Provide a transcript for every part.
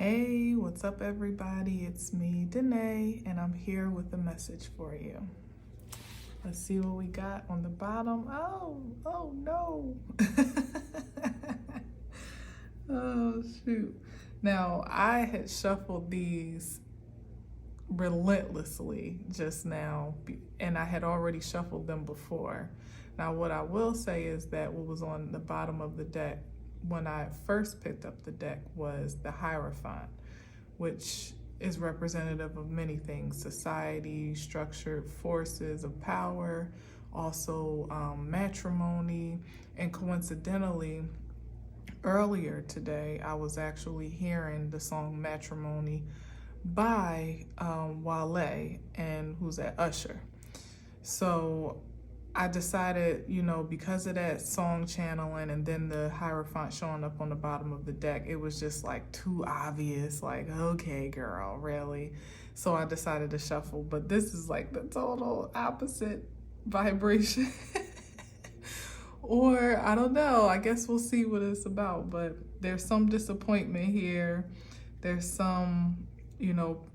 Hey, what's up, everybody? It's me, Danae, and I'm here with a message for you. Let's see what we got on the bottom. Oh no. Oh, shoot. Now, I had shuffled these relentlessly just now, and I had already shuffled them before. Now, what I will say is that what was on the bottom of the deck when I first picked up the deck was the Hierophant, which is representative of many things: society, structured forces of power, also matrimony. And coincidentally, earlier today, I was actually hearing the song Matrimony by Wale, and who's that? Usher. So I decided, because of that song channeling and then the Hierophant showing up on the bottom of the deck, it was just like too obvious. Like, okay, girl, really? So I decided to shuffle. But this is like the total opposite vibration. Or I don't know. I guess we'll see what it's about. But there's some disappointment here. There's some,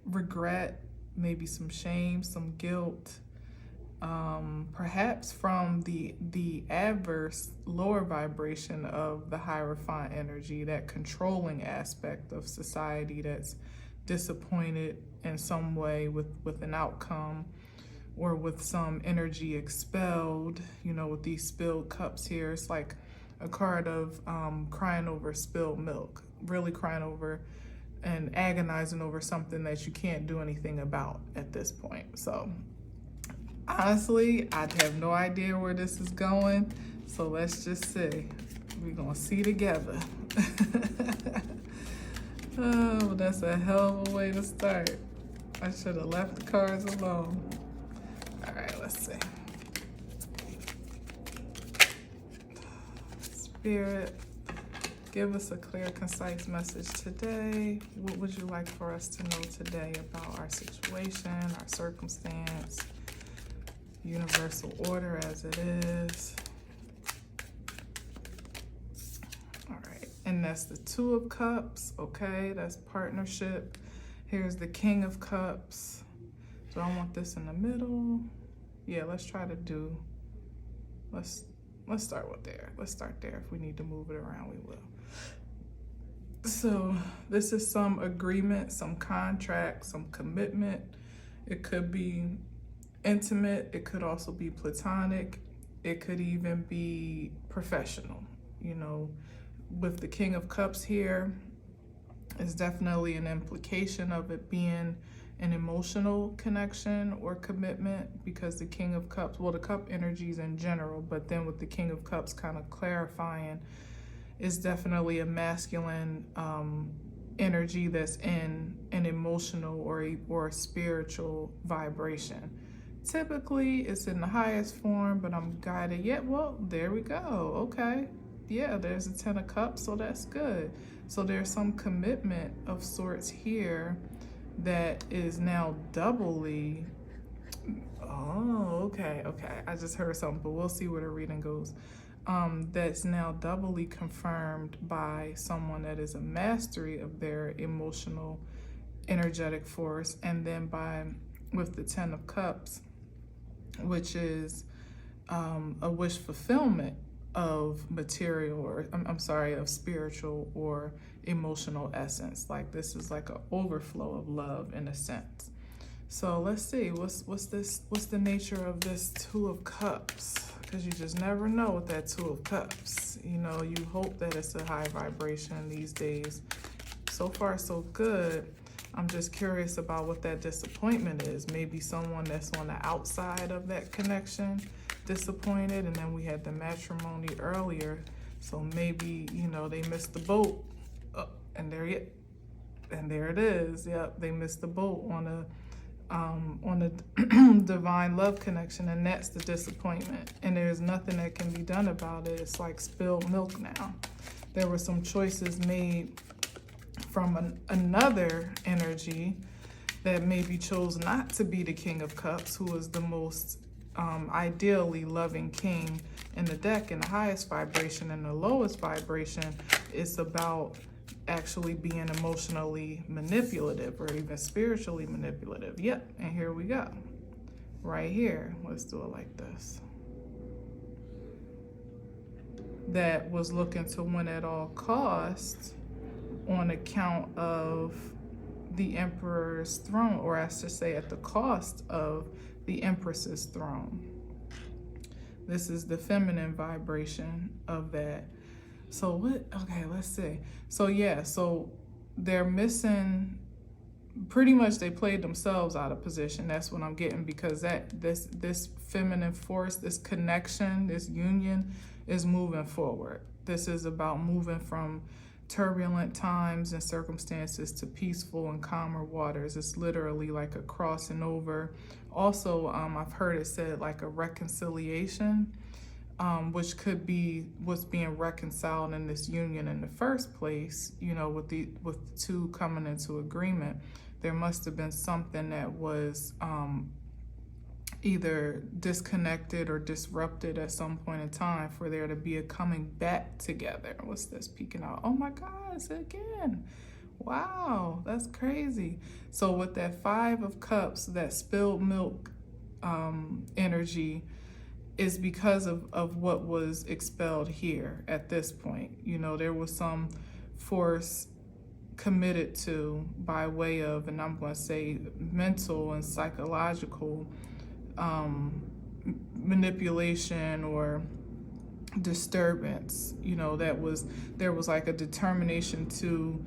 regret, maybe some shame, some guilt. Perhaps from the adverse lower vibration of the Hierophant energy, that controlling aspect of society that's disappointed in some way with an outcome, or with some energy expelled, with these spilled cups here. It's like a card of crying over spilled milk, really crying over and agonizing over something that you can't do anything about at this point. So honestly, I have no idea where this is going, so let's just see. We're gonna see together. Oh, that's a hell of a way to start. I should have left the cards alone. All right, let's see. Spirit, give us a clear, concise message today. What would you like for us to know today about our situation, our circumstance, universal order as it is? All right, and that's the Two of Cups. Okay, that's partnership. Here's the King of Cups. Do I want this in the middle? Yeah, let's try to do, let's start with there. Let's start there. If we need to move it around, we will. So this is some agreement, some contract, some commitment. It could be intimate, it could also be platonic, it could even be professional. With the King of Cups here, it's definitely an implication of it being an emotional connection or commitment, because the King of Cups, well, the cup energies in general, but then with the King of Cups kind of clarifying, is definitely a masculine energy that's in an emotional or a spiritual vibration. Typically, it's in the highest form, but I'm guided. Yeah, well, there we go. Okay. Yeah, there's a Ten of Cups, so that's good. So there's some commitment of sorts here that is now doubly. Oh, okay. I just heard something, but we'll see where the reading goes. That's now doubly confirmed by someone that is a mastery of their emotional, energetic force, and then with the Ten of Cups, which is a wish fulfillment of material, or of spiritual or emotional essence. Like, this is like an overflow of love in a sense. So let's see, what's the nature of this Two of Cups? Because you just never know with that Two of Cups. You hope that it's a high vibration these days. So far, so good. I'm just curious about what that disappointment is. Maybe someone that's on the outside of that connection, disappointed, and then we had the matrimony earlier. So maybe, they missed the boat. And there it is. Yep, they missed the boat on a divine love connection, and that's the disappointment. And there's nothing that can be done about it. It's like spilled milk now. There were some choices made from another energy that maybe chose not to be the King of Cups, who is the most ideally loving king in the deck, in the highest vibration. And the lowest vibration is about actually being emotionally manipulative or even spiritually manipulative. Yep, and here we go. Right here, let's do it like this. That was looking to win at all costs on account of the emperor's throne, or I should say at the cost of the empress's throne. This is the feminine vibration of that. So what, okay, let's see. So yeah, so they're missing, pretty much they played themselves out of position. That's what I'm getting, because that this feminine force, this connection, this union is moving forward. This is about moving from turbulent times and circumstances to peaceful and calmer waters. It's literally like a crossing over. Also, I've heard it said like a reconciliation, which could be what's being reconciled in this union in the first place. You know, with the two coming into agreement, there must have been something that was either disconnected or disrupted at some point in time for there to be a coming back together. What's this peeking out? Oh my God, it's again. Wow, that's crazy. So with that 5 of Cups, that spilled milk energy is because of what was expelled here at this point. You know, there was some force committed to by way of, and I'm going to say mental and psychological manipulation or disturbance. You know, there was like a determination to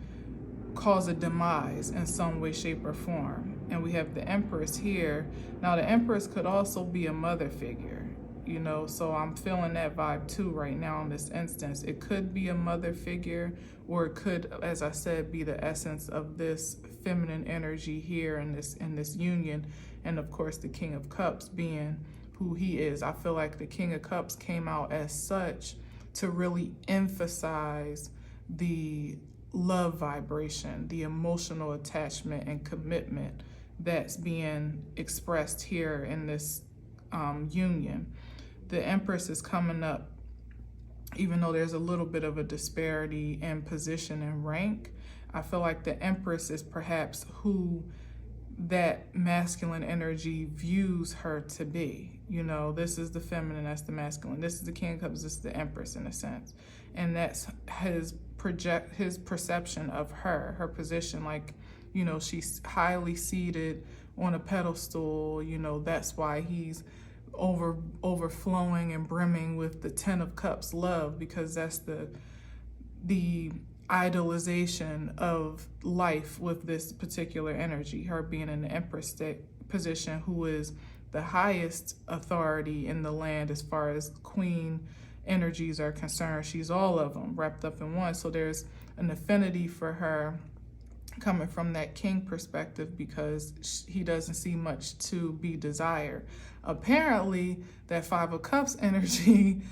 cause a demise in some way, shape, or form. And we have the Empress here. Now, the Empress could also be a mother figure, you know, so I'm feeling that vibe too right now in this instance. It could be a mother figure, or it could, as I said, be the essence of this feminine energy here in this union. And of course, the King of Cups being who he is. I feel like the King of Cups came out as such to really emphasize the love vibration, the emotional attachment and commitment that's being expressed here in this union. The Empress is coming up, even though there's a little bit of a disparity in position and rank. I feel like the Empress is perhaps who that masculine energy views her to be. You know, this is the feminine, that's the masculine. This is the King of Cups, this is the Empress in a sense. And that's his perception of her position. Like, you know, she's highly seated on a pedestal. You know, that's why he's overflowing and brimming with the 10 of Cups love, because that's the idolization of life with this particular energy, her being in the Empress position, who is the highest authority in the land as far as queen energies are concerned. She's all of them wrapped up in one. So there's an affinity for her coming from that king perspective, because he doesn't see much to be desired. Apparently, that 5 of Cups energy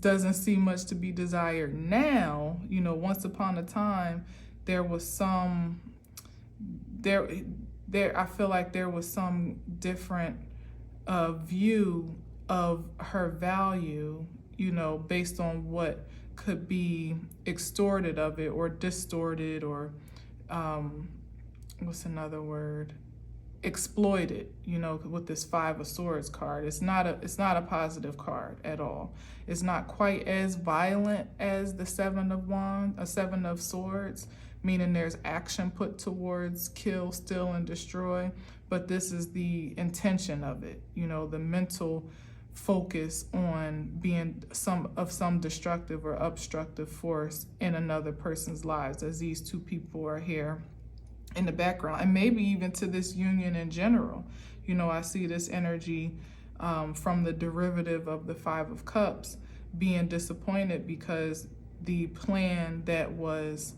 doesn't see much to be desired now. You know, once upon a time, there was some, I feel like there was some different view of her value, you know, based on what could be extorted of it or distorted or what's another word? Exploited, you know, with this 5 of Swords card. It's not a positive card at all. It's not quite as violent as the 7 of Swords, meaning there's action put towards kill, steal, and destroy. But this is the intention of it, you know, the mental focus on being some destructive or obstructive force in another person's lives, as these two people are here in the background, and maybe even to this union in general. You know, I see this energy from the derivative of the 5 of Cups being disappointed because the plan that was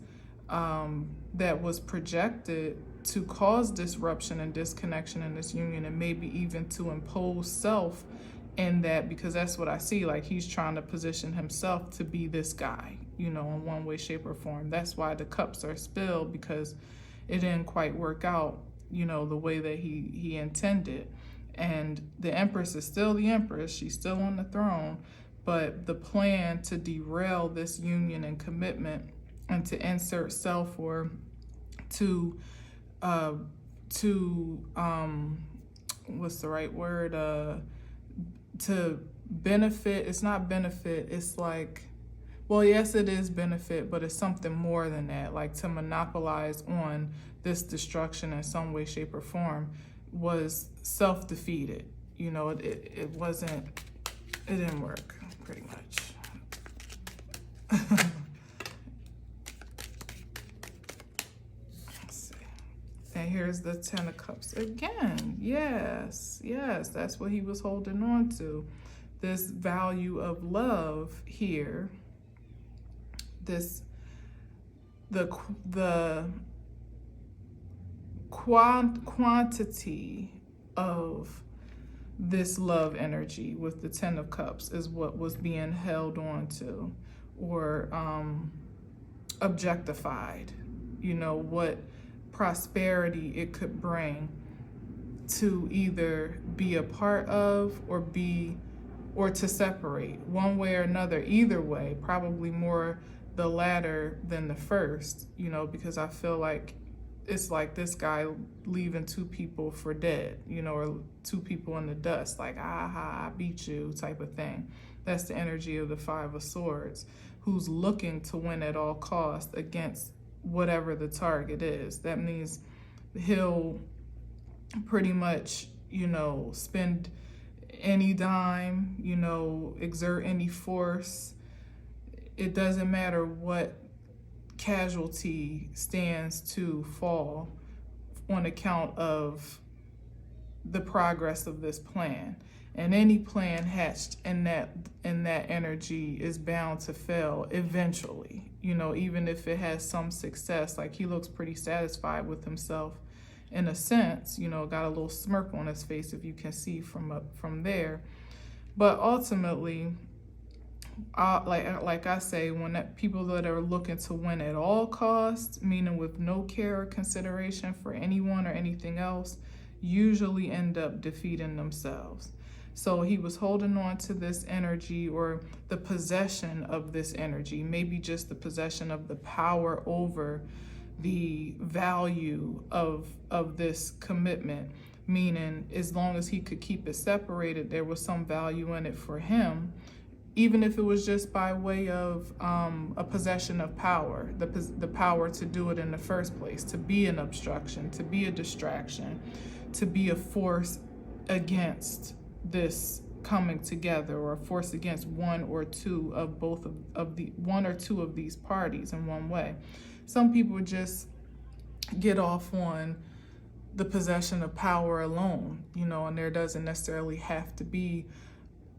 projected to cause disruption and disconnection in this union, and maybe even to impose self in that, because that's what I see. Like, he's trying to position himself to be this guy, you know, in one way, shape, or form. That's why the cups are spilled, because it didn't quite work out, you know, the way that he intended. And the Empress is still the Empress. She's still on the throne. But the plan to derail this union and commitment and to insert self, or to uh what's the right word, to benefit. It's not benefit, it's like, well, yes, it is benefit, but it's something more than that. Like to monopolize on this destruction in some way, shape, or form was self-defeated. You know, it wasn't, it didn't work, pretty much. Let's see. And here's the Ten of Cups again. Yes, that's what he was holding on to. This value of love here. The quantity of this love energy with the Ten of Cups is what was being held on to, or objectified. You know, what prosperity it could bring to either be a part of, or to separate one way or another. Either way, probably more the latter than the first, you know, because I feel like it's like this guy leaving two people for dead, you know, or two people in the dust, like, aha, I beat you type of thing. That's the energy of the Five of Swords, who's looking to win at all costs against whatever the target is. That means he'll pretty much, you know, spend any dime, you know, exert any force. It doesn't matter what casualty stands to fall on account of the progress of this plan. And any plan hatched in that energy is bound to fail eventually. You know, even if it has some success. Like, he looks pretty satisfied with himself in a sense, you know, got a little smirk on his face, if you can see from there. But ultimately, like I say, when people that are looking to win at all costs, meaning with no care or consideration for anyone or anything else, usually end up defeating themselves. So he was holding on to this energy, or the possession of this energy, maybe just the possession of the power over the value of this commitment, meaning as long as he could keep it separated, there was some value in it for him, even if it was just by way of a possession of power, the power to do it in the first place, to be an obstruction, to be a distraction, to be a force against this coming together, or a force against one or two of one or two of these parties in one way. Some people just get off on the possession of power alone, you know, and there doesn't necessarily have to be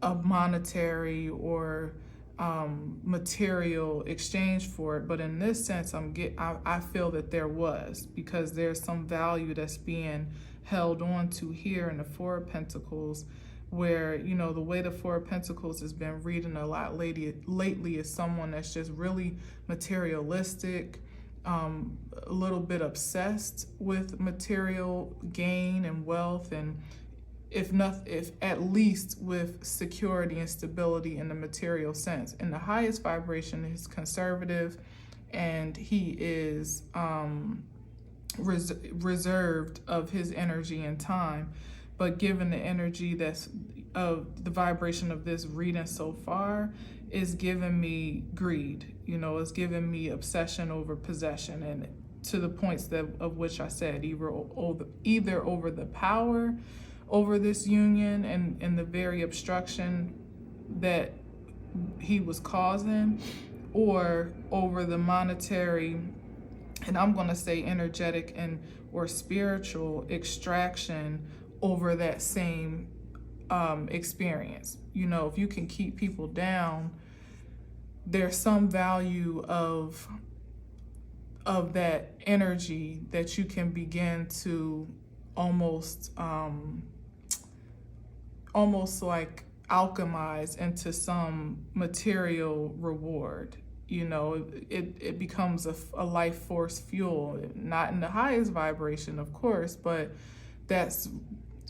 a monetary or material exchange for it. But in this sense, I feel that there was, because there's some value that's being held on to here in the Four of Pentacles, where, you know, the way the Four of Pentacles has been reading a lot lately is someone that's just really materialistic, a little bit obsessed with material gain and wealth, and if at least with security and stability in the material sense. In the highest vibration, he's conservative, and he is reserved of his energy and time. But given the energy that's of the vibration of this reading so far, is giving me greed, you know, it's giving me obsession over possession, and to the points of which I said, either over the power over this union and the very obstruction that he was causing, or over the monetary, and I'm going to say energetic and or spiritual extraction over that same experience. You know, if you can keep people down, there's some value of that energy that you can begin to almost like alchemize into some material reward. You know, it becomes a life force fuel, not in the highest vibration, of course, but that's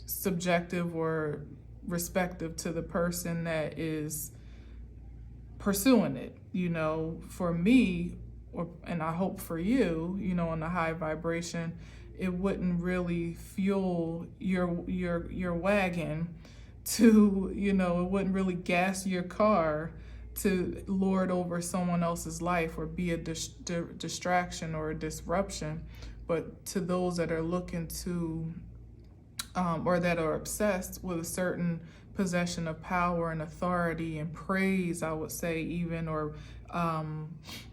subjective or respective to the person that is pursuing it. You know, for me, and I hope for you, in the high vibration, it wouldn't really fuel your wagon to, it wouldn't really gas your car to lord over someone else's life or be a distraction or a disruption. But to those that are looking to, or that are obsessed with a certain possession of power and authority and praise, I would say, even, or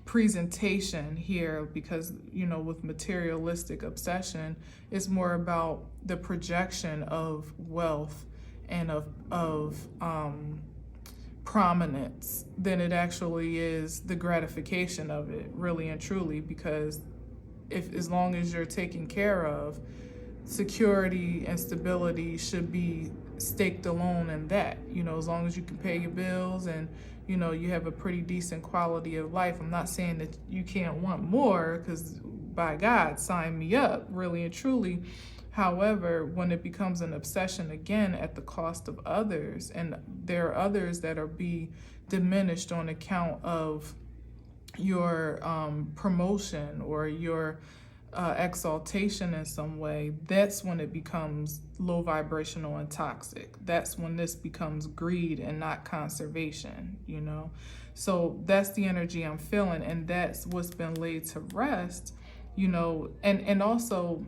presentation here, because with materialistic obsession, it's more about the projection of wealth and of prominence than it actually is the gratification of it, really and truly. Because as long as you're taken care of, security and stability should be staked alone in that. As long as you can pay your bills and you have a pretty decent quality of life. I'm not saying that you can't want more, because by God, sign me up, really and truly. However, when it becomes an obsession again at the cost of others, and there are others that are be diminished on account of your promotion or your exaltation in some way, that's when it becomes low vibrational and toxic. That's when this becomes greed and not conservation, So that's the energy I'm feeling, and that's what's been laid to rest, and also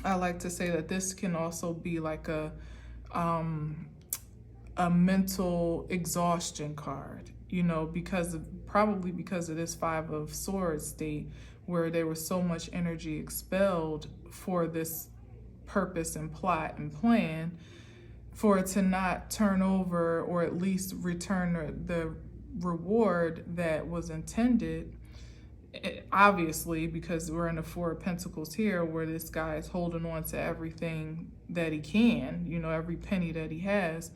I like to say that this can also be like a mental exhaustion card, because of this Five of Swords state, where there was so much energy expelled for this purpose and plot and plan, for it to not turn over or at least return the reward that was intended. Obviously, because we're in the Four of Pentacles here, where this guy is holding on to everything that he can, every penny that he has.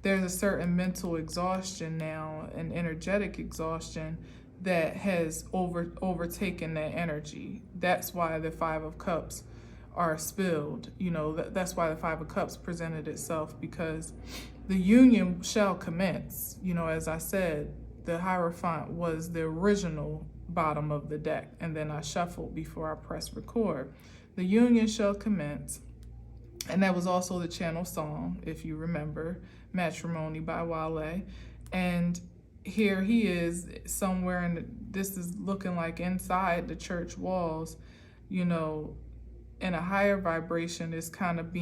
There's a certain mental exhaustion now, and energetic exhaustion, that has overtaken that energy. That's why the Five of Cups are spilled. That's why the Five of Cups presented itself, because the union shall commence. As I said, the Hierophant was the original bottom of the deck, and then I shuffled before I pressed record. The union shall commence, and that was also the channel song, if you remember, Matrimony by Wale. And here he is somewhere, this is looking like inside the church walls, in a higher vibration, is kind of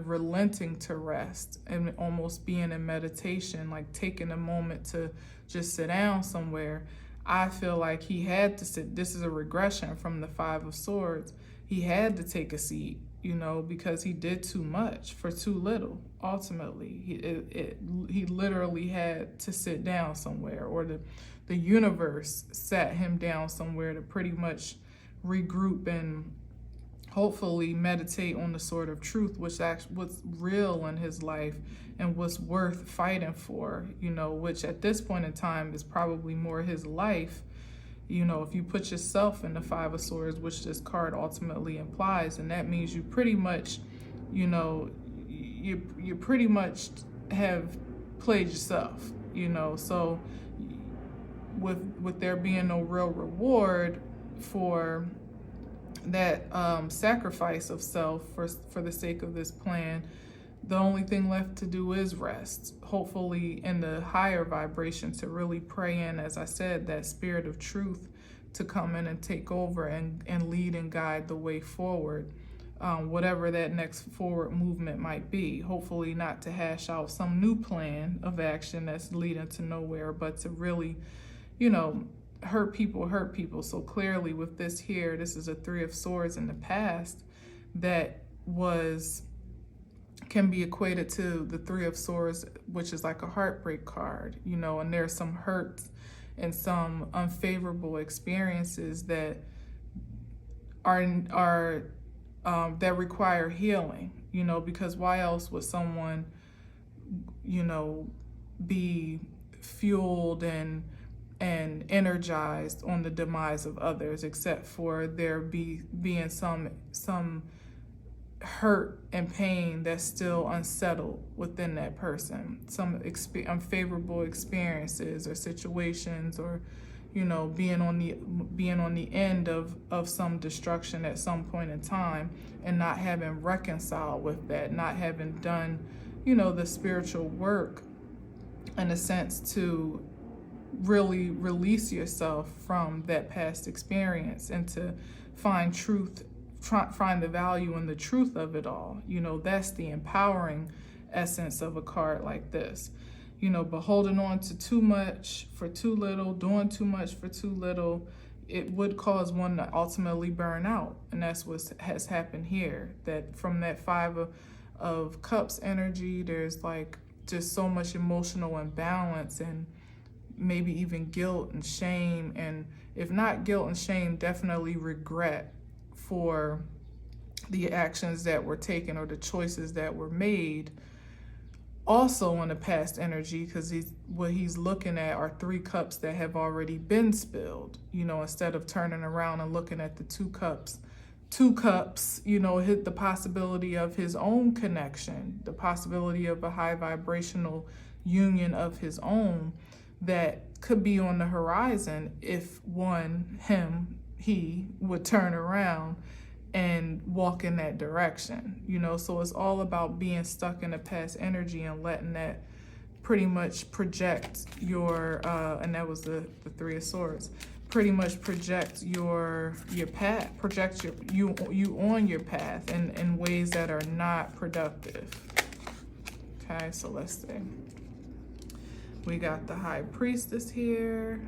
relenting to rest and almost being in meditation, like taking a moment to just sit down somewhere. I feel like he had to sit. This is a regression from the Five of Swords. He had to take a seat, because he did too much for too little. Ultimately, he literally had to sit down somewhere, or the universe sat him down somewhere to pretty much regroup and hopefully meditate on the sword of truth, which actually what's real in his life and what's worth fighting for, which at this point in time is probably more his life. If you put yourself in the Five of Swords, which this card ultimately implies, and that means you pretty much, you pretty much have played yourself, so with there being no real reward for that sacrifice of self for the sake of this plan, the only thing left to do is rest, hopefully in the higher vibration, to really pray in, as I said, that spirit of truth to come in and take over and lead and guide the way forward, whatever that next forward movement might be. Hopefully not to hash out some new plan of action that's leading to nowhere, but to really, hurt people. So clearly with this here, this is a Three of Swords in the past that can be equated to the Three of Swords, which is like a heartbreak card, and there's some hurts and some unfavorable experiences that are that require healing, because why else would someone, be fueled and energized on the demise of others, except for there being some hurt and pain that's still unsettled within that person, some unfavorable experiences or situations, or you know, being on the end of some destruction at some point in time, and not having reconciled with that, not having done, you know, the spiritual work in a sense to really release yourself from that past experience and to find truth, find the value in the truth of it all. You know, that's the empowering essence of a card like this. You know, but holding on to too much for too little, doing too much for too little, it would cause one to ultimately burn out. And that's what has happened here. That from that Five of Cups energy, there's like just so much emotional imbalance and maybe even guilt and shame. And if not guilt and shame, definitely regret for the actions that were taken or the choices that were made. Also in the past energy, because what he's looking at are 3 cups that have already been spilled, you know, instead of turning around and looking at the 2 cups, you know, hit the possibility of his own connection, the possibility of a high vibrational union of his own that could be on the horizon if he would turn around and walk in that direction, you know. So it's all about being stuck in the past energy and letting that pretty much project your, and that was the 3 of Swords, pretty much project your path, project you on your path in ways that are not productive. Okay, so let's see. We got the High Priestess here.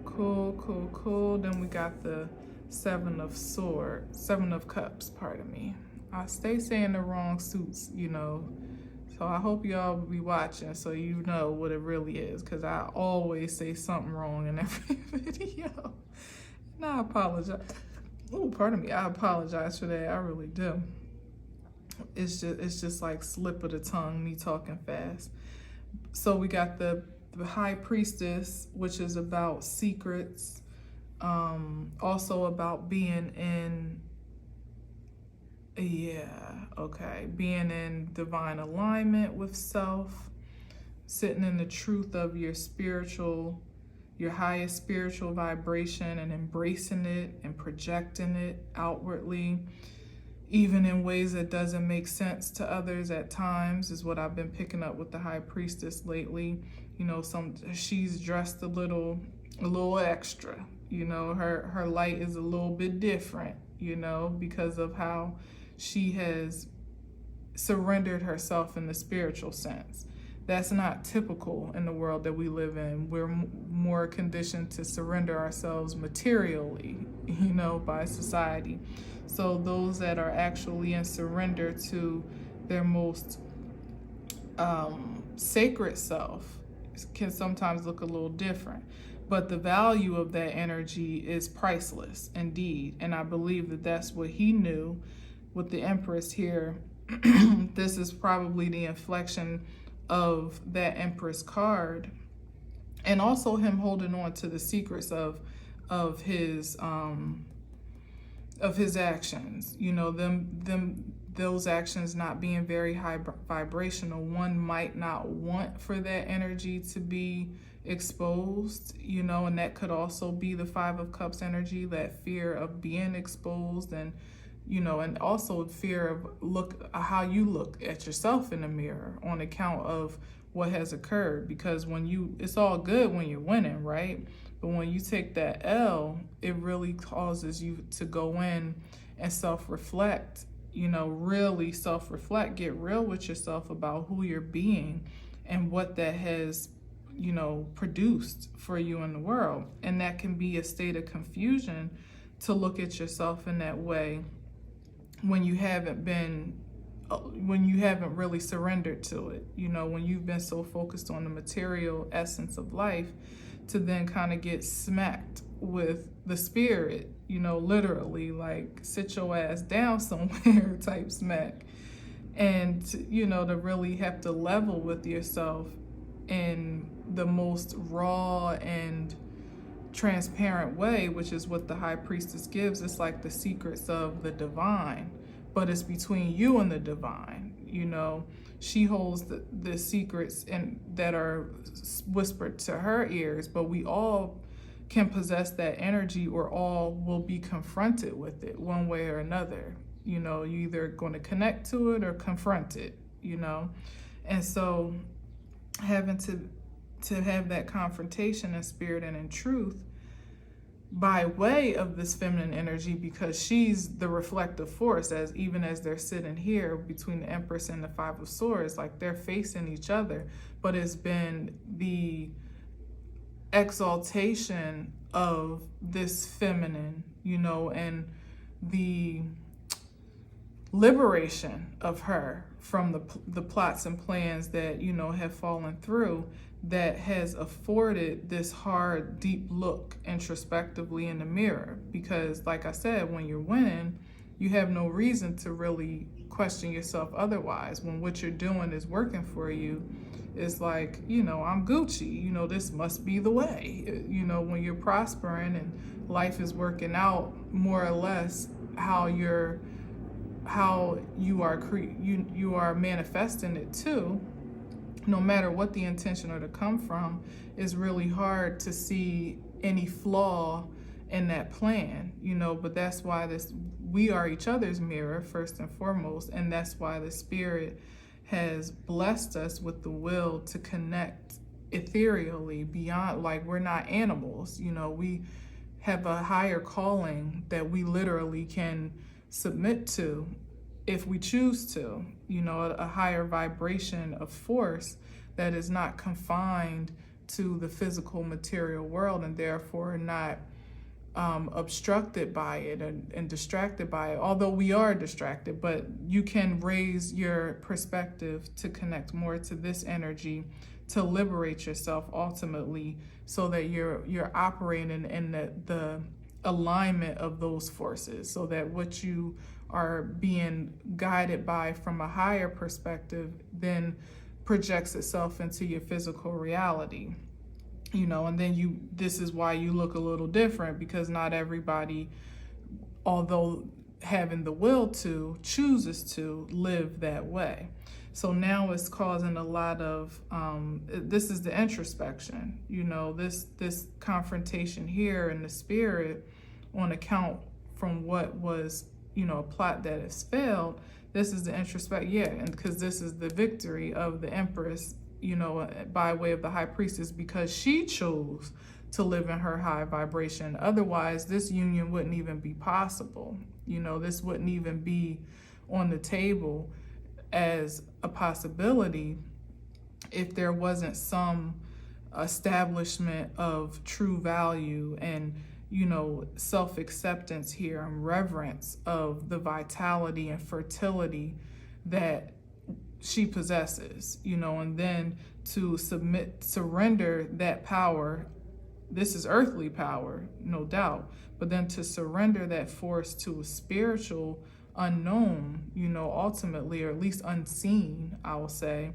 Cool. Then we got the Seven of Cups, pardon me. I stay saying the wrong suits, you know. So I hope y'all will be watching so you know what it really is, because I always say something wrong in every video. And I apologize. Oh, pardon me. I apologize for that. I really do. It's just like slip of the tongue, me talking fast. So we got the High Priestess, which is about secrets. Also about being in, being in divine alignment with self, sitting in the truth of your highest spiritual vibration and embracing it and projecting it outwardly, even in ways that doesn't make sense to others at times, is what I've been picking up with the High Priestess lately. You know, she's dressed a little extra. You know, her light is a little bit different, you know, because of how she has surrendered herself in the spiritual sense. That's not typical in the world that we live in. We're more conditioned to surrender ourselves materially, you know, by society. So those that are actually in surrender to their most sacred self can sometimes look a little different. But the value of that energy is priceless indeed. And I believe that that's what he knew with the Empress here. This is probably the inflection of that Empress card. And also him holding on to the secrets of his actions. You know, those actions not being very high vibrational. One might not want for that energy to be exposed, you know, and that could also be the Five of Cups energy, that fear of being exposed, and you know, and also fear of how you look at yourself in the mirror on account of what has occurred. Because it's all good when you're winning, right? But when you take that L, it really causes you to go in and self-reflect, you know, really self-reflect, get real with yourself about who you're being and what that has, you know, produced for you in the world. And that can be a state of confusion to look at yourself in that way when you haven't really surrendered to it, you know, when you've been so focused on the material essence of life, to then kind of get smacked with the spirit, you know, literally like sit your ass down somewhere type smack. And, you know, to really have to level with yourself in the most raw and transparent way, which is what the High Priestess gives. It's like the secrets of the divine, but it's between you and the divine. You know, she holds the secrets and that are whispered to her ears, but we all can possess that energy, or all will be confronted with it one way or another. You're either going to connect to it or confront it, and so having to have that confrontation in spirit and in truth by way of this feminine energy, because she's the reflective force, as even as they're sitting here between the Empress and the Five of Swords, like they're facing each other, but it's been the exaltation of this feminine, and the liberation of her from the plots and plans that, have fallen through, that has afforded this hard, deep look introspectively in the mirror. Because like I said, when you're winning, you have no reason to really question yourself otherwise. When what you're doing is working for you, it's like, I'm Gucci, this must be the way. When you're prospering and life is working out more or less how you are manifesting it too, no matter what the intention or to come from, is really hard to see any flaw in that plan, but that's why we are each other's mirror first and foremost, and that's why the spirit has blessed us with the will to connect ethereally beyond, like we're not animals, we have a higher calling that we literally can submit to if we choose to, a higher vibration of force that is not confined to the physical material world, and therefore not obstructed by it and distracted by it. Although we are distracted, but you can raise your perspective to connect more to this energy, to liberate yourself ultimately, so that you're operating in the alignment of those forces, so that what you are being guided by from a higher perspective then projects itself into your physical reality. And then this is why you look a little different, because not everybody, although having the will to, chooses to live that way. So now it's causing a lot of, this is the introspection, this confrontation here in the spirit on account from what was, a plot that has failed. This is the introspection, and because this is the victory of the Empress, by way of the High Priestess, because she chose to live in her high vibration. Otherwise, this union wouldn't even be possible. This wouldn't even be on the table as a possibility if there wasn't some establishment of true value and self-acceptance here and reverence of the vitality and fertility that she possesses, and then to surrender that power. This is earthly power, no doubt, but then to surrender that force to a spiritual unknown, ultimately, or at least unseen, I will say,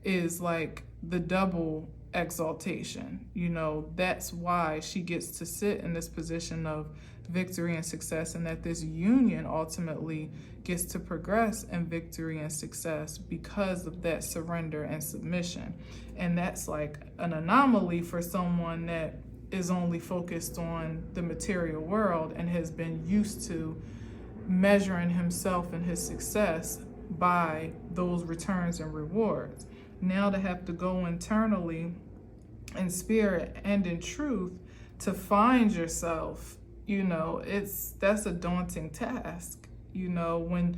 is like the double exaltation. That's why she gets to sit in this position of victory and success, and that this union ultimately gets to progress in victory and success because of that surrender and submission. And that's like an anomaly for someone that is only focused on the material world and has been used to measuring himself and his success by those returns and rewards. Now to have to go internally in spirit and in truth to find yourself, that's a daunting task, when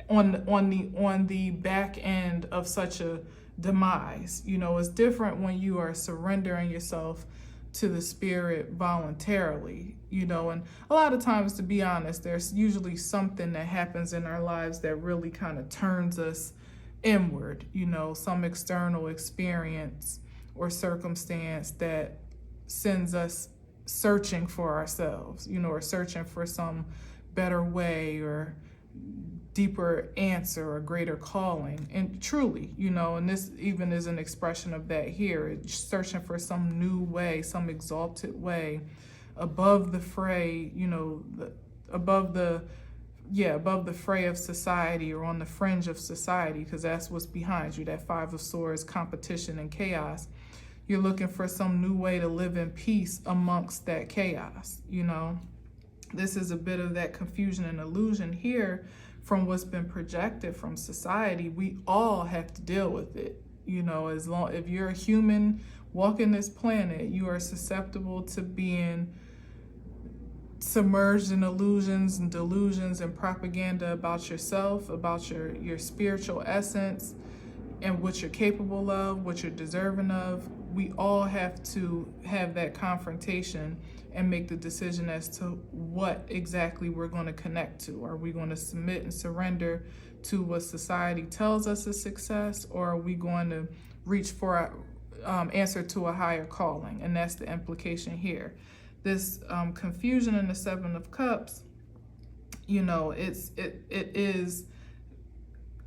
on the back end of such a demise. It's different when you are surrendering yourself to the spirit voluntarily, and a lot of times, to be honest, there's usually something that happens in our lives that really kind of turns us inward, some external experience or circumstance that sends us searching for ourselves, or searching for some better way or deeper answer or greater calling. And truly, and this even is an expression of that here. It's searching for some new way, some exalted way above the fray, above the above the fray of society or on the fringe of society, because that's what's behind you, that Five of Swords, competition and chaos. You're looking for some new way to live in peace amongst that chaos, you know. This is a bit of that confusion and illusion here from what's been projected from society. We all have to deal with it, you know. If you're a human walking this planet, you are susceptible to being submerged in illusions and delusions and propaganda about yourself, about your spiritual essence, and what you're capable of, what you're deserving of. We all have to have that confrontation and make the decision as to what exactly we're going to connect to. Are we going to submit and surrender to what society tells us is success, or are we going to reach for an answer to a higher calling? And that's the implication here. This confusion in the Seven of Cups, you know, it is,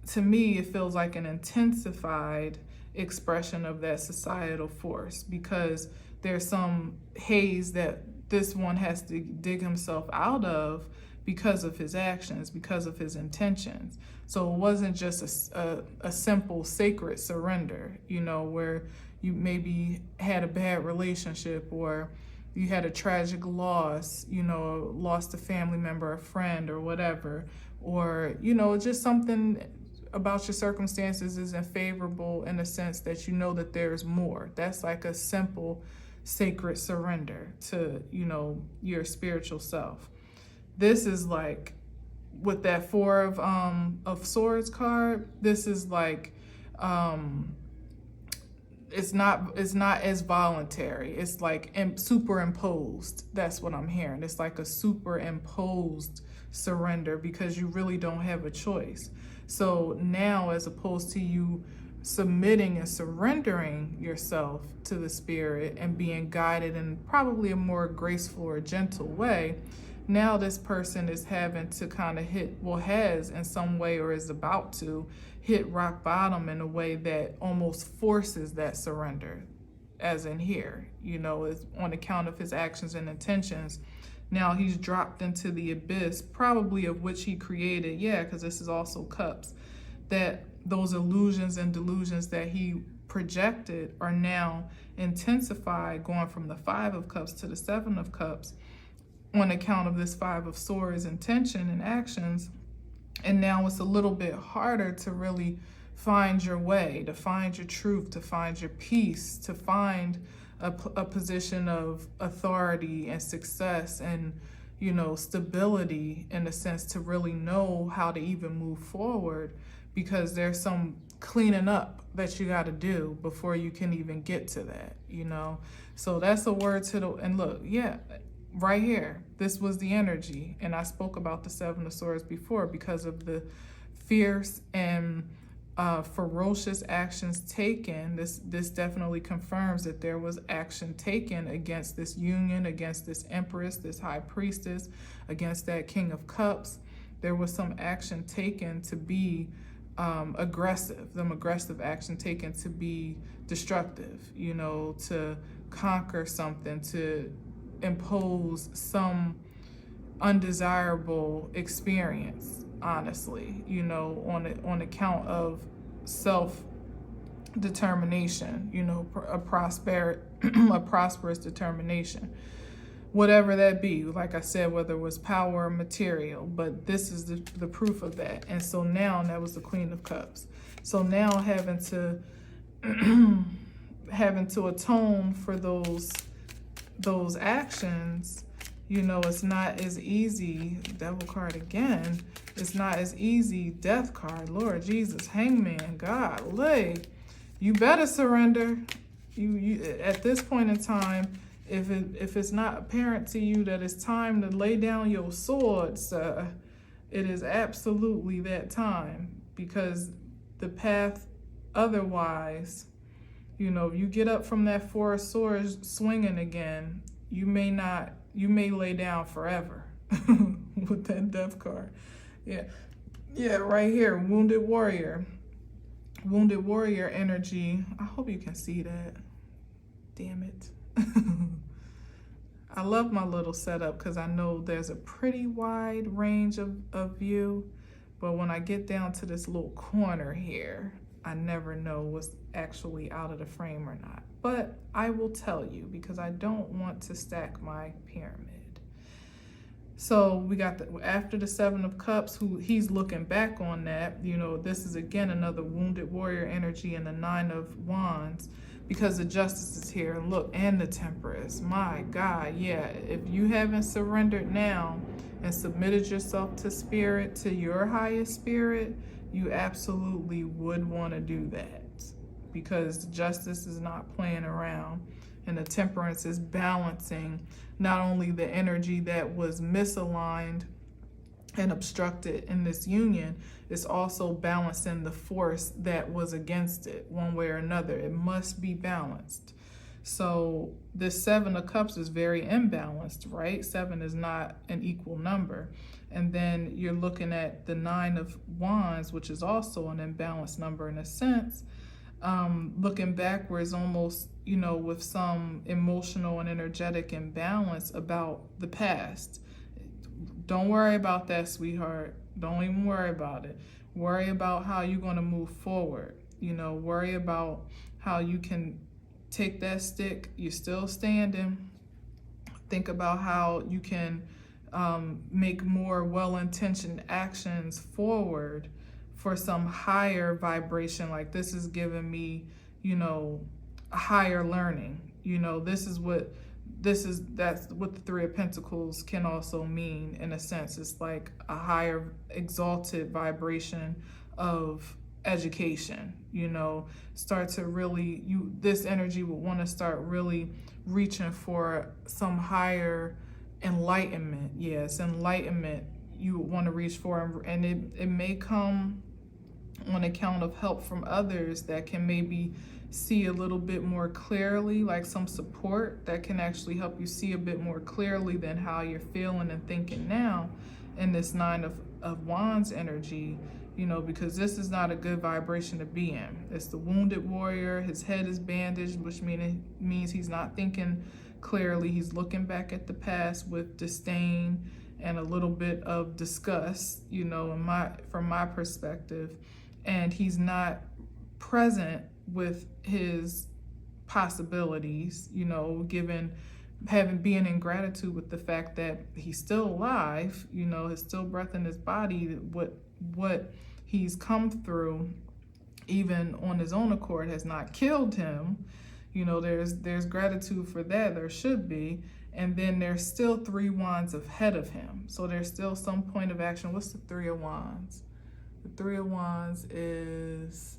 to me, it feels like an intensified expression of that societal force, because there's some haze that this one has to dig himself out of because of his actions, because of his intentions. So it wasn't just a simple sacred surrender, you know, where you maybe had a bad relationship, or you had a tragic loss, you know, lost a family member, a friend, or whatever, or, you know, just something about your circumstances isn't favorable in the sense that you know that there's more. That's like a simple sacred surrender to, you know, your spiritual self. This is like, with that Four of Swords card, this is like, it's not as voluntary. It's like superimposed. That's what I'm hearing. It's like a superimposed surrender, because you really don't have a choice. So now, as opposed to you submitting and surrendering yourself to the spirit and being guided in probably a more graceful or gentle way, now this person is having to kind of has in some way, or is about to hit rock bottom in a way that almost forces that surrender, as in here, you know, is on account of his actions and intentions. Now he's dropped into the abyss, probably of which he created, because this is also cups, that those illusions and delusions that he projected are now intensified, going from the Five of Cups to the Seven of Cups, on account of this Five of Swords intention and actions. And now it's a little bit harder to really find your way, to find your truth, to find your peace, to find a position of authority and success and, you know, stability, in a sense, to really know how to even move forward, because there's some cleaning up that you got to do before you can even get to that, you know. So that's a word to the, and look, right here, this was the energy. And I spoke about the Seven of Swords before because of the fierce and ferocious actions taken. This definitely confirms that there was action taken against this union, against this Empress, this High Priestess, against that King of Cups. There was some action taken to be aggressive, aggressive action taken to be destructive, you know, to conquer something, to impose some undesirable experience, honestly, you know, on account of self-determination, you know, a prosperous determination, whatever that be. Like I said, whether it was power or material, but this is the proof of that. And so now that was the Queen of Cups. So now having to atone for those actions, you know, it's not as easy. Devil card again. It's not as easy. Death card. Lord Jesus. Hangman. Golly. You better surrender. You at this point in time, if it's not apparent to you that it's time to lay down your swords, it is absolutely that time, because the path otherwise, you know, you get up from that Four of Swords swinging again, you may lay down forever with that Death card. Yeah, right here, Wounded Warrior energy. I hope you can see that. Damn it. I love my little setup because I know there's a pretty wide range of view, but when I get down to this little corner here, I never know what's actually out of the frame or not. But I will tell you because I don't want to stack my pyramid. So we got after the Seven of Cups, who he's looking back on that, you know, this is again another wounded warrior energy, and the Nine of Wands, because the Justice is here. And look, and the Temperance. My God, yeah. If you haven't surrendered now and submitted yourself to spirit, to your highest spirit, you absolutely would want to do that, because the Justice is not playing around, and the Temperance is balancing not only the energy that was misaligned and obstructed in this union, it's also balancing the force that was against it one way or another. It must be balanced. So this Seven of Cups is very imbalanced, right? 7 is not an equal number. And then you're looking at the Nine of Wands, which is also an imbalanced number in a sense. Looking backwards almost, you know, with some emotional and energetic imbalance about the past. Don't worry about that, sweetheart. Don't even worry about it. Worry about how you're going to move forward. You know, worry about how you can take that stick. You're still standing. Think about how you can make more well-intentioned actions forward for some higher vibration. Like this is giving me, you know, a higher learning. You know, that's what the Three of Pentacles can also mean in a sense. It's like a higher exalted vibration of education, you know, start to really, this energy would want to start really reaching for some higher enlightenment. Yes, enlightenment you want to reach for, and it may come on account of help from others that can maybe see a little bit more clearly, like some support that can actually help you see a bit more clearly than how you're feeling and thinking now in this Nine of Wands energy, you know, because this is not a good vibration to be in. It's the wounded warrior. His head is bandaged, which means he's not thinking clearly. He's looking back at the past with disdain and a little bit of disgust, you know, from my perspective. And he's not present with his possibilities, you know, being in gratitude with the fact that he's still alive, you know, there's still breath in his body, what he's come through, even on his own accord, has not killed him. You know, there's gratitude for that, there should be. And then there's still 3 wands ahead of him. So there's still some point of action. What's the 3 of wands? The 3 of wands is,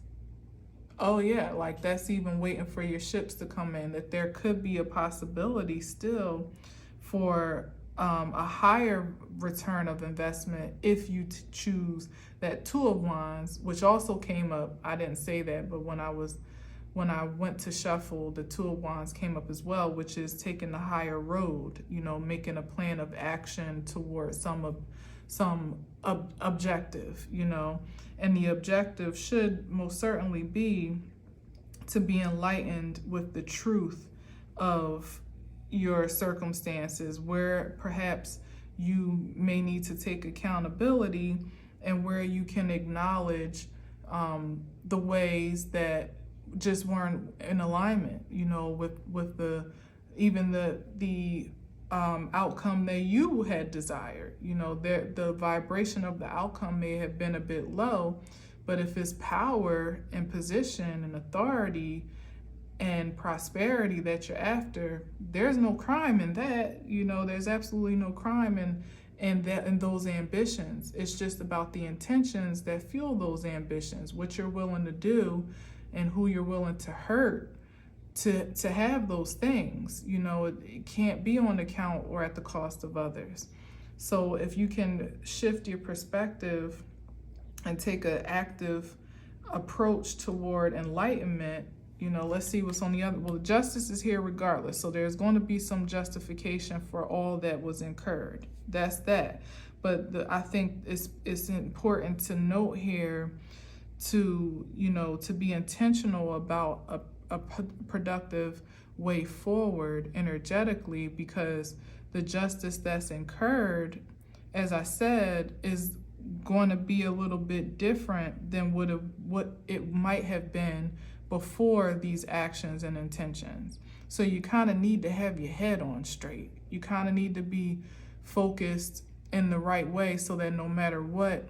oh yeah, like that's even waiting for your ships to come in, that there could be a possibility still for a higher return of investment if you choose that 2 of wands, which also came up. I didn't say that, but when I went to shuffle, the 2 of wands came up as well, which is taking the higher road, you know, making a plan of action towards some objective, you know, and the objective should most certainly be to be enlightened with the truth of your circumstances, where perhaps you may need to take accountability, and where you can acknowledge the ways that just weren't in alignment, you know, with the outcome that you had desired. You know, the vibration of the outcome may have been a bit low, but if it's power and position and authority and prosperity that you're after, there's no crime in that. You know, there's absolutely no crime in those ambitions. It's just about the intentions that fuel those ambitions, what you're willing to do and who you're willing to hurt to have those things. You know, it can't be on account or at the cost of others. So if you can shift your perspective and take an active approach toward enlightenment, you know, let's see what's on the other. Well, justice is here regardless. So there's going to be some justification for all that was incurred. That's that. But I think it's important to note here to, you know, to be intentional about productive way forward energetically, because the justice that's incurred, as I said, is going to be a little bit different than what it might have been before these actions and intentions. So you kind of need to have your head on straight. You kind of need to be focused in the right way, so that no matter what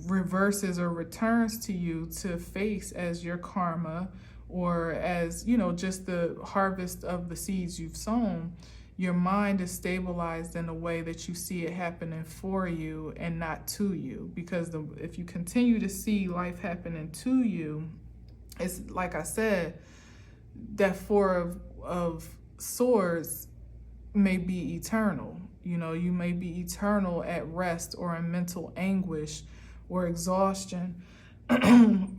reverses or returns to you to face as your karma, or as, just the harvest of the seeds you've sown, your mind is stabilized in a way that you see it happening for you and not to you. Because if you continue to see life happening to you, it's like I said, that Four of Swords may be eternal. You may be eternal at rest or in mental anguish or exhaustion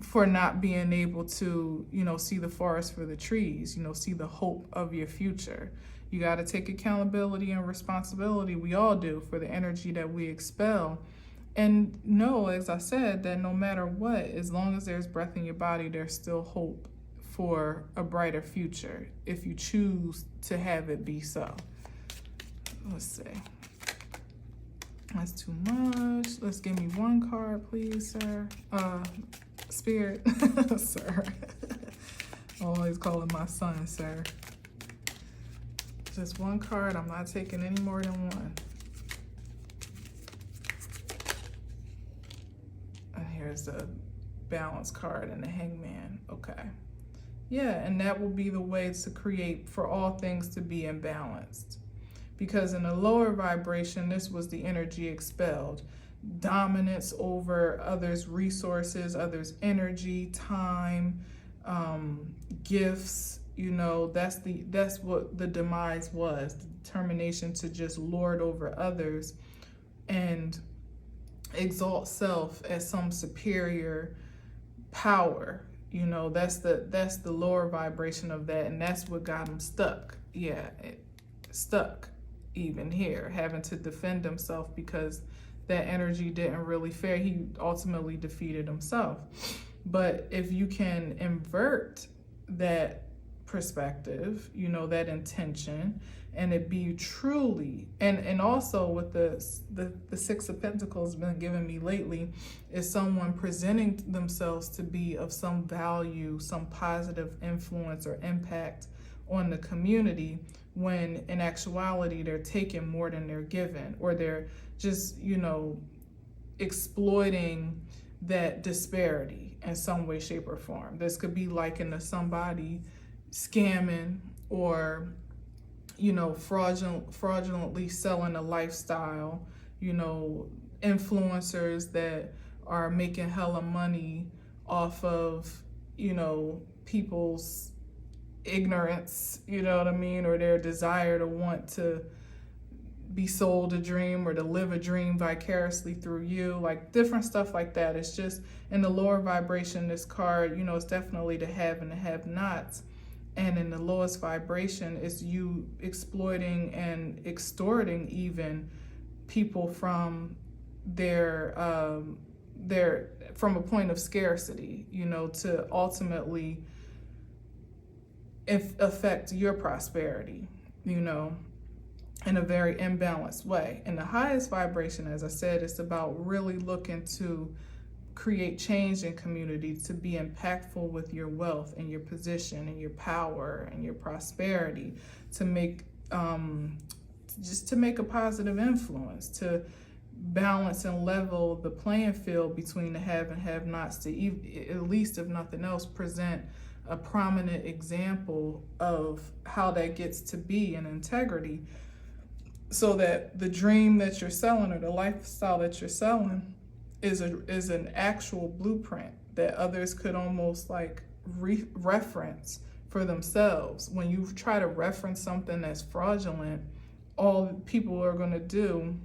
for not being able to, see the forest for the trees, see the hope of your future. You got to take accountability and responsibility, we all do, for the energy that we expel. And know, as I said, that no matter what, as long as there's breath in your body, there's still hope for a brighter future, if you choose to have it be so. Let's see. That's too much. Let's give me one card, please, sir. Spirit, sir. Always calling my son, sir. Just one card. I'm not taking any more than one. And here's the Balance card and the Hangman. Okay. Yeah, and that will be the way to create for all things to be imbalanced. Because in the lower vibration, this was the energy expelled. Dominance over others' resources, others' energy, time, gifts. That's what the demise was. The determination to just lord over others and exalt self as some superior power. That's the lower vibration of that, and that's what got him stuck. Yeah, stuck. Even here, having to defend himself because that energy didn't really fare. He ultimately defeated himself. But if you can invert that perspective, that intention, and it be truly, and also with the Six of Pentacles been giving me lately, is someone presenting themselves to be of some value, some positive influence or impact on the community, when in actuality they're taking more than they're given, or they're just, exploiting that disparity in some way, shape, or form. This could be likened to somebody scamming or, fraudulently selling a lifestyle, influencers that are making hella money off of, people's ignorance, or their desire to want to be sold a dream or to live a dream vicariously through you, like different stuff like that. It's just in the lower vibration, this card, it's definitely the have and the have nots. And in the lowest vibration, it's you exploiting and extorting even people from their from a point of scarcity, to ultimately affect your prosperity, in a very imbalanced way. And the highest vibration, as I said, is about really looking to create change in community, to be impactful with your wealth and your position and your power and your prosperity, to make just to make a positive influence, to balance and level the playing field between the have and have nots, to at least, if nothing else, present a prominent example of how that gets to be in integrity, so that the dream that you're selling or the lifestyle that you're selling is an actual blueprint that others could almost like reference for themselves. When you try to reference something that's fraudulent, all people are going to do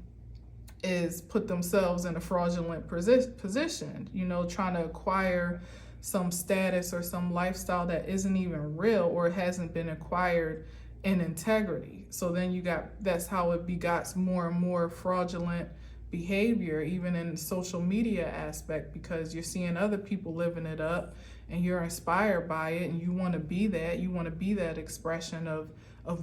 is put themselves in a fraudulent position, trying to acquire some status or some lifestyle that isn't even real or hasn't been acquired in integrity. So then that's how it begots more and more fraudulent behavior, even in the social media aspect, because you're seeing other people living it up and you're inspired by it, and you want to be that. You want to be that expression of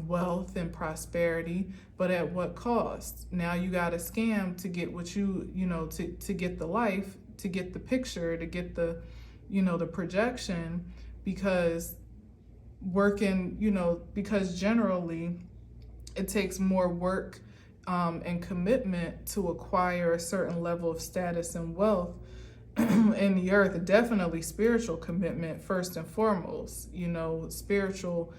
wealth and prosperity, but at what cost? Now you got to scam to get what to get the life, to get the picture, to get the, the projection, because because generally it takes more work and commitment to acquire a certain level of status and wealth in the earth. Definitely spiritual commitment first and foremost, spiritual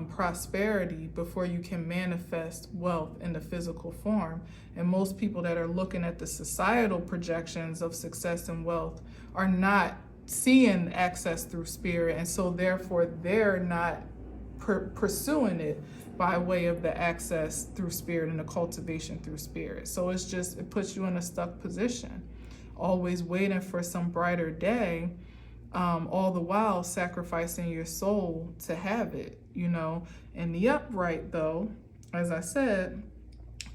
prosperity before you can manifest wealth in the physical form. And most people that are looking at the societal projections of success and wealth are not seeing access through spirit, and so therefore they're not pursuing it by way of the access through spirit and the cultivation through spirit. So it puts you in a stuck position, always waiting for some brighter day, all the while sacrificing your soul to have it, And the upright, though, as I said,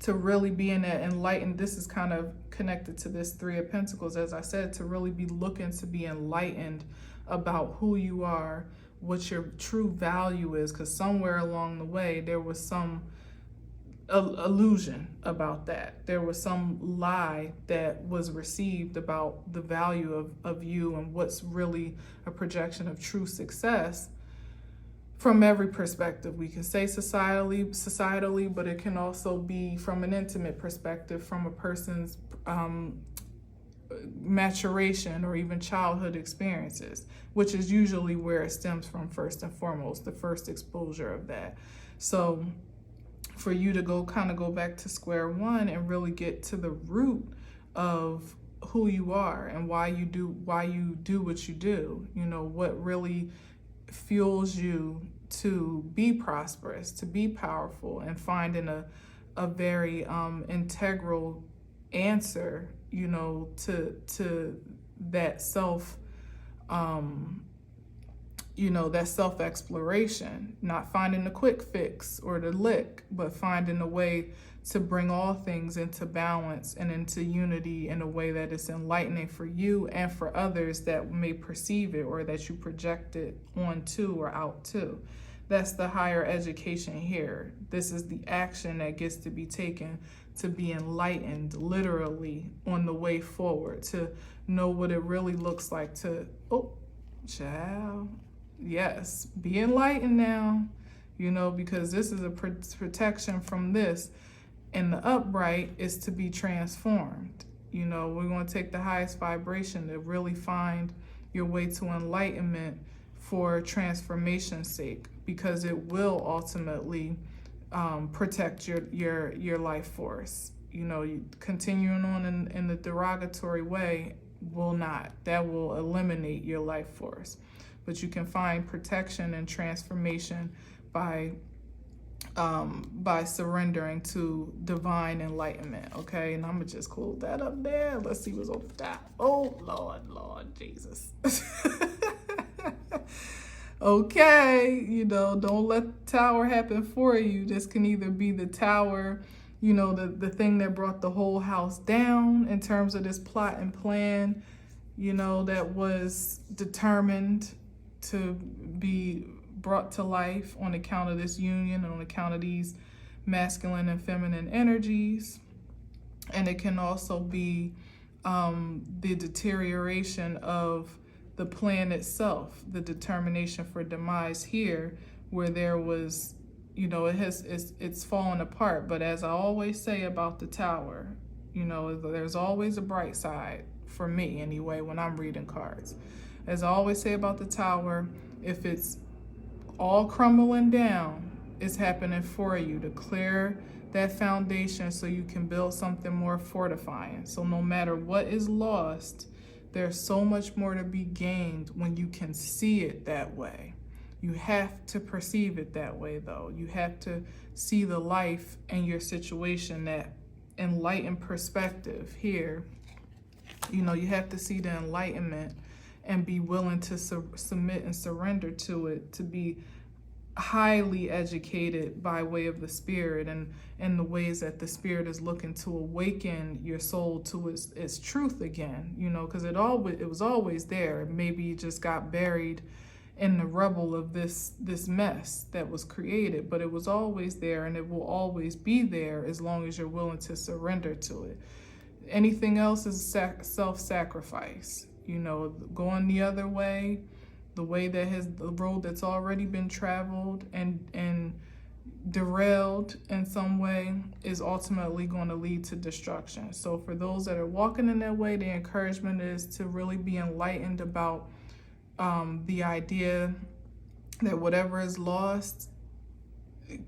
to really be in that enlightened, this is kind of connected to this Three of Pentacles, as I said, to really be looking to be enlightened about who you are, what your true value is, because somewhere along the way there was some illusion about that. There was some lie that was received about the value of you and what's really a projection of true success from every perspective. We can say societally, but it can also be from an intimate perspective, from a person's maturation or even childhood experiences, which is usually where it stems from first and foremost, the first exposure of that. So for you to go back to square one and really get to the root of who you are and why you do what you do, what really fuels you to be prosperous, to be powerful, and finding a very integral answer, to that that self-exploration, not finding the quick fix or the lick, but finding a way to bring all things into balance and into unity in a way that is enlightening for you and for others that may perceive it or that you project it onto or out to. That's the higher education here. This is the action that gets to be taken to be enlightened, literally, on the way forward, to know what it really looks like to, child, yes, be enlightened now, because this is a protection from this. And the upright is to be transformed. We're going to take the highest vibration to really find your way to enlightenment for transformation's sake, because it will ultimately protect your life force. Continuing on in the derogatory way will not. That will eliminate your life force. But you can find protection and transformation by surrendering to divine enlightenment, okay? And I'm gonna just close that up there. Let's see what's over top. Oh, Lord Jesus. Okay, don't let the tower happen for you. This can either be the tower, the thing that brought the whole house down in terms of this plot and plan, that was determined to be brought to life on account of this union and on account of these masculine and feminine energies. And it can also be the deterioration of the plan itself, the determination for demise here, where there was, it's fallen apart. But as I always say about the tower, there's always a bright side, for me anyway, when I'm reading cards. As I always say about the tower, if it's all crumbling down, it's happening for you to clear that foundation so you can build something more fortifying. So no matter what is lost, there's so much more to be gained when you can see it that way. You have to perceive it that way, though. You have to see the life and your situation, that enlightened perspective here. You have to see the enlightenment and be willing to submit and surrender to it, to be highly educated by way of the Spirit, and the ways that the Spirit is looking to awaken your soul to its truth again, because it was always there. Maybe it just got buried in the rubble of this mess that was created, but it was always there, and it will always be there as long as you're willing to surrender to it. Anything else is self-sacrifice. Going the other way, the road that's already been traveled and derailed in some way, is ultimately going to lead to destruction. So for those that are walking in that way, the encouragement is to really be enlightened about the idea that whatever is lost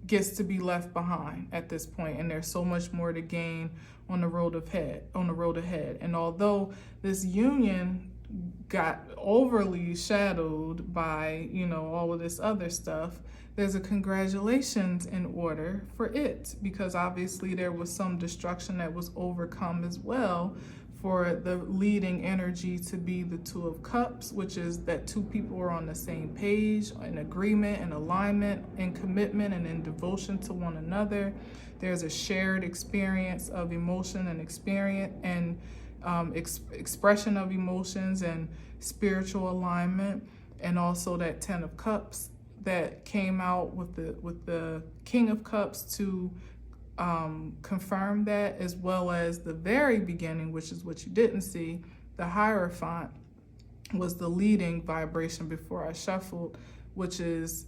gets to be left behind at this point, and there's so much more to gain on the road ahead. And although this union got overly shadowed by all of this other stuff, there's a congratulations in order for it, because obviously there was some destruction that was overcome as well, for the leading energy to be the Two of Cups, which is that two people are on the same page, in agreement and alignment and commitment and in devotion to one another. There's a shared experience of emotion and experience and expression of emotions and spiritual alignment, and also that 10 of Cups that came out with the King of Cups to confirm that, as well as the very beginning, which is what you didn't see. The Hierophant was the leading vibration before I shuffled, which is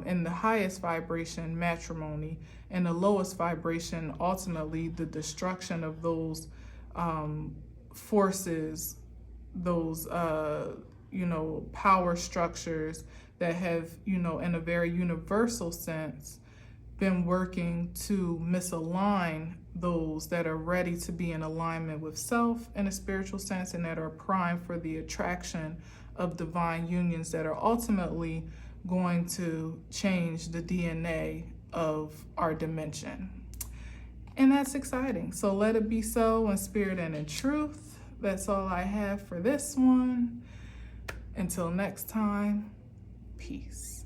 in the highest vibration, matrimony, and the lowest vibration, ultimately the destruction of those forces, those power structures that have, in a very universal sense, been working to misalign those that are ready to be in alignment with self in a spiritual sense, and that are primed for the attraction of divine unions that are ultimately going to change the DNA of our dimension. And that's exciting. So let it be so in spirit and in truth. That's all I have for this one. Until next time, peace.